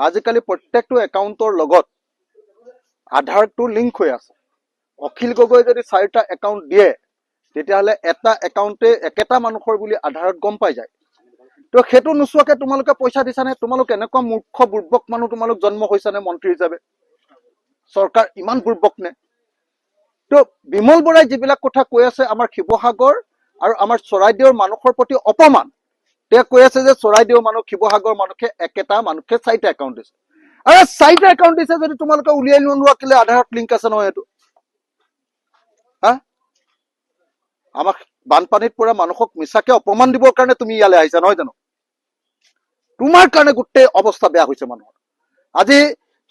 আজিকালি প্ৰত্যেকটো একাউণ্টৰ লগত আধাৰটো লিংক হৈ আছে। অখিল গগৈ যদি 4টা একাউণ্ট দিয়ে তেতিয়াহ'লে এটা একাউণ্টে একেটা মানুহৰ বুলি আধাৰত গম পাই যায়। তো সেইটো নোচোৱাকে তোমালোকে পইচা দিছানে? তোমালোক এনেকুৱা মূৰ্খ বুৰ্বক মানুহ তোমালোক জন্ম হৈছানে মন্ত্ৰী হিচাপে? চৰকাৰ ইমান বুৰ্বক নে? তো বিমল বৰাই যিবিলাক কথা কৈ আছে আমাৰ শিৱসাগৰ আৰু আমাৰ চৰাইদেউৰ মানুহৰ প্ৰতি অপমান। তেওঁ কৈ আছে যে চৰাইদেউ মানুহ শিৱসাগৰ মানুহে একেটা মানুহে 4টা একাউণ্ট দিছে। আৰে 4টা একাউণ্ট দিছে যদি তোমালোকে উলিয়াই নোলোৱা কেলে? আধাৰত লিংক আছে নহয় এইটো। হা, আমাক বানপানীত পৰা মানুহক মিছাকে অপমান দিবৰ কাৰণে তুমি ইয়ালৈ আহিছা নহয় জানো? তোমাৰ কাৰণে গোটেই অৱস্থা বেয়া হৈছে মানুহৰ। আজি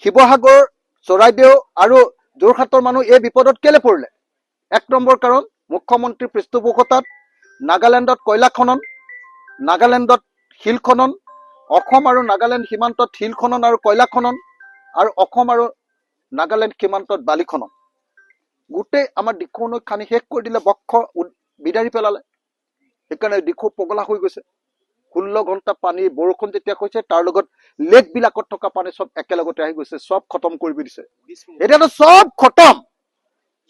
শিৱসাগৰ, চৰাইদেউ আৰু যোৰহাটৰ মানুহ এই বিপদত কেলে পৰিলে? 1 নম্বৰ কাৰণ মুখ্যমন্ত্ৰীৰ পৃষ্ঠপোষকতাত নাগালেণ্ডত কয়লা খনন, নাগালেণ্ডত শিল খনন, অসম আৰু নাগালেণ্ড সীমান্তত শিল খনন আৰু কয়লা খনন, আৰু অসম আৰু নাগালেণ্ড সীমান্তত বালি খনন। গোটেই আমাৰ দিখৌনৈ খানি শেষ কৰি দিলে, বক্ষ বিদাৰি পেলালে। সেইকাৰণে দিখৌ পগলা হৈ গৈছে। 16 ঘণ্টা পানী বৰষুণ যেতিয়া হৈছে তাৰ লগত লেক বিলাকত থকা পানী সব একেলগতে আহি গৈছে, সব খতম কৰি দিছে। এতিয়াতো সব খতম,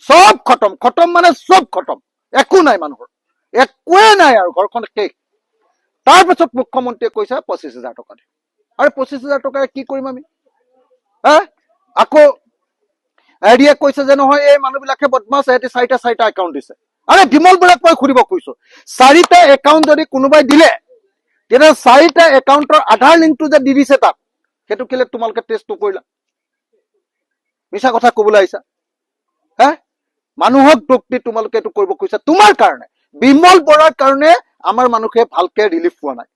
সব খতম। খতম মানে সব খতম, একো নাই মানুহৰ, একোৱে নাই আৰু ঘৰখন শেষ। তাৰপিছত মুখ্যমন্ত্ৰীয়ে কৈছে 25,000 টকা দিম। আৰু 25,000 টকাৰে কি কৰিম আমি? হা, আকৌ হেৰিয়ে কৈছে যে নহয় এই মানুহবিলাকে বদমাছ, এহেঁতি 4টা একাউণ্ট দিছে। আৰে বিমল বৰাক মই সুধিব কৈছো, 4টা একাউণ্ট যদি কোনোবাই দিলে তেতিয়া 4টা একাউণ্টৰ আধাৰ লিংকটো যে দি দিছে তাত, সেইটো কেলে তোমালোকে টেষ্ট নকৰিলা? মিছা কথা কবলৈ আহিছা। হা, মানুহক দুখ দি তোমালোকে এইটো কৰিব কৈছা তোমাৰ কাৰণে। বিমল বৰাৰ কাৰণে আমাৰ মানুহে ভালকে ৰিলিফ পোৱা নাই।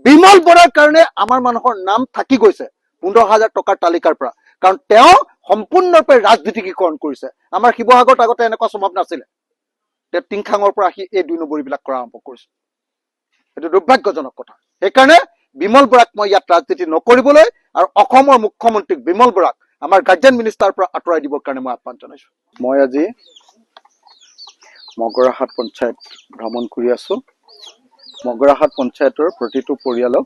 বিমল বৰাৰ কাৰণে আমাৰ মানুহৰ নাম থাকি গৈছে 15,000 টকাৰ তালিকাৰ পৰা, কাৰণ তেওঁ সম্পূৰ্ণৰূপে ৰাজনীতিকীকৰণ কৰিছে। আমাৰ শিৱসাগৰত আগতে এনেকুৱা স্বভাৱ নাছিলে। তেওঁ টিংখাঙৰ পৰা আহি এই 2 নম্বৰীবিলাক কৰা আৰম্ভ কৰিছে। এইটো দুৰ্ভাগ্যজনক কথা। সেইকাৰণে বিমল বৰাক মই ইয়াত ৰাজনীতি নকৰিবলৈ আৰু অসমৰ মুখ্যমন্ত্ৰীক বিমল বৰাক আমাৰ গাৰ্জেন মিনিষ্টাৰৰ পৰা আঁতৰাই দিবৰ কাৰণে মই আহ্বান জনাইছো। মই আজি মগৰাহাট পঞ্চায়ত ভ্ৰমণ কৰি আছো। মগৰাহাট পঞ্চায়তৰ প্ৰতিটো পৰিয়ালক,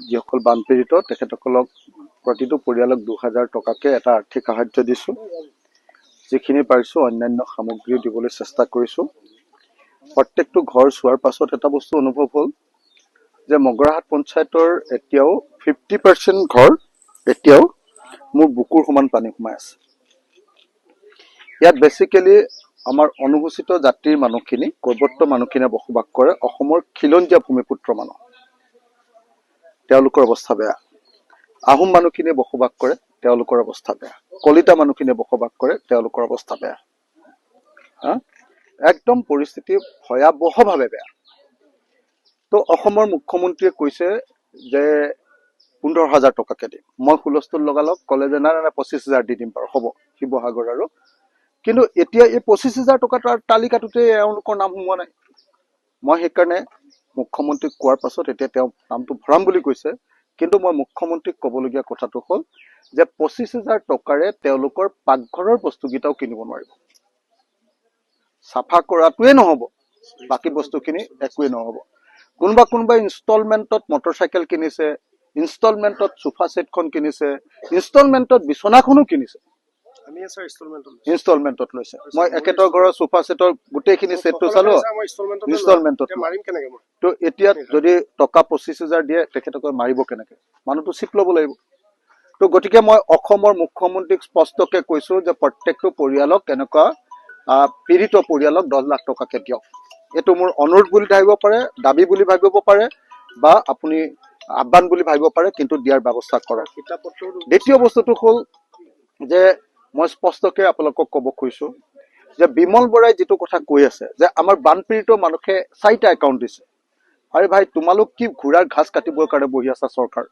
যিসকল বানপীড়িত তেখেতসকলক প্ৰতিটো পৰিয়ালক 2,000 টকাকে এটা আৰ্থিক সাহায্য দিছো। যিখিনি পাৰিছো অন্যান্য সামগ্ৰী দিবলৈ চেষ্টা কৰিছো। প্ৰত্যেকটো ঘৰ চোৱাৰ পাছত এটা বস্তু অনুভৱ হ'ল যে মগৰাহাট পঞ্চায়তৰ এতিয়াও 50% ঘৰ এতিয়াও মোৰ বুকুৰ সমান পানী সোমাই আছে। ইয়াত বেচিকেলি আমাৰ অনুসূচিত জাতিৰ মানুহখিনি, কৈৱৰ্ত মানুহখিনিয়ে বসবাস কৰে। অসমৰ খিলঞ্জীয়া ভূমিপুত্ৰ মানুহ, তেওঁলোকৰ অৱস্থা বেয়া। আহোম মানুহখিনিয়ে বসবাস কৰে, তেওঁলোকৰ অৱস্থা বেয়া। কলিতা মানুহখিনিয়ে বসবাস কৰে, তেওঁলোকৰ অৱস্থা বেয়া। একদম পৰিস্থিতি ভয়াৱহভাৱে বেয়া। তো অসমৰ মুখ্যমন্ত্ৰীয়ে কৈছে যে 15,000 টকাকে দিম। মই হুলস্থুল লগালক ক'লে যে নাই 25,000 দি দিম বাৰু, হ'ব শিৱসাগৰ আৰু। কিন্তু এতিয়া এই 25,000 টকাৰ তালিকাটোতে এওঁলোকৰ নাম সোমোৱা নাই। মই সেইকাৰণে মুখ্যমন্ত্ৰীক কোৱাৰ পাছত এতিয়া তেওঁ নামটো ভৰাম বুলি কৈছে। কিন্তু মই মুখ্যমন্ত্ৰীক ক'বলগীয়া কথাটো হ'ল যে 25,000 টকাৰে তেওঁলোকৰ পাকঘৰৰ বস্তুকেইটাও কিনিব নোৱাৰিব। চাফা কৰাটোৱে নহ'ব, বাকী বস্তুখিনি একোৱে নহ'ব। কোনোবাই ইনষ্টলমেণ্টত মটৰচাইকেল কিনিছে, ইনষ্টলমেণ্টত সোফা ছেটখন কিনিছে, ইনষ্টলমেণ্টত বিচনাখনো কিনিছে। ইনষ্টলমেণ্টত লৈছে। মই একেটা ঘৰৰ সোফা ছেটৰ গোটেইখিনি ছেটটো চালো ইনষ্টলমেণ্টত। তো এতিয়া যদি টকা 25,000 দিয়ে তেখেতক মাৰিব কেনেকে? মানুহটো চিপ ল'ব লাগিব। তো গতিকে মই অসমৰ মুখ্যমন্ত্ৰীক স্পষ্টকে কৈছো যে প্ৰত্যেকটো পৰিয়ালক এনেকুৱা পীড়িত পৰিয়ালক 10 লাখ টকাকে দিয়ক। এইটো মোৰ অনুৰোধ বুলি ভাবিব পাৰে, দাবী বুলি ভাবিব পাৰে, বা আপুনি আহ্বান বুলি ভাবিব পাৰে, কিন্তু দিয়াৰ ব্যৱস্থা কৰক। দ্বিতীয় বস্তুটো হ'ল যে মই স্পষ্টকে আপোনালোকক ক'ব খুজিছো যে বিমল বৰাই যিটো কথা কৈ আছে যে আমাৰ বানপীড়িত মানুহে 4টা একাউণ্ট দিছে। আৰে ভাই, তোমালোক কি ঘোঁৰাৰ ঘাস কাটিবৰ কাৰণে বহি আছা চৰকাৰ?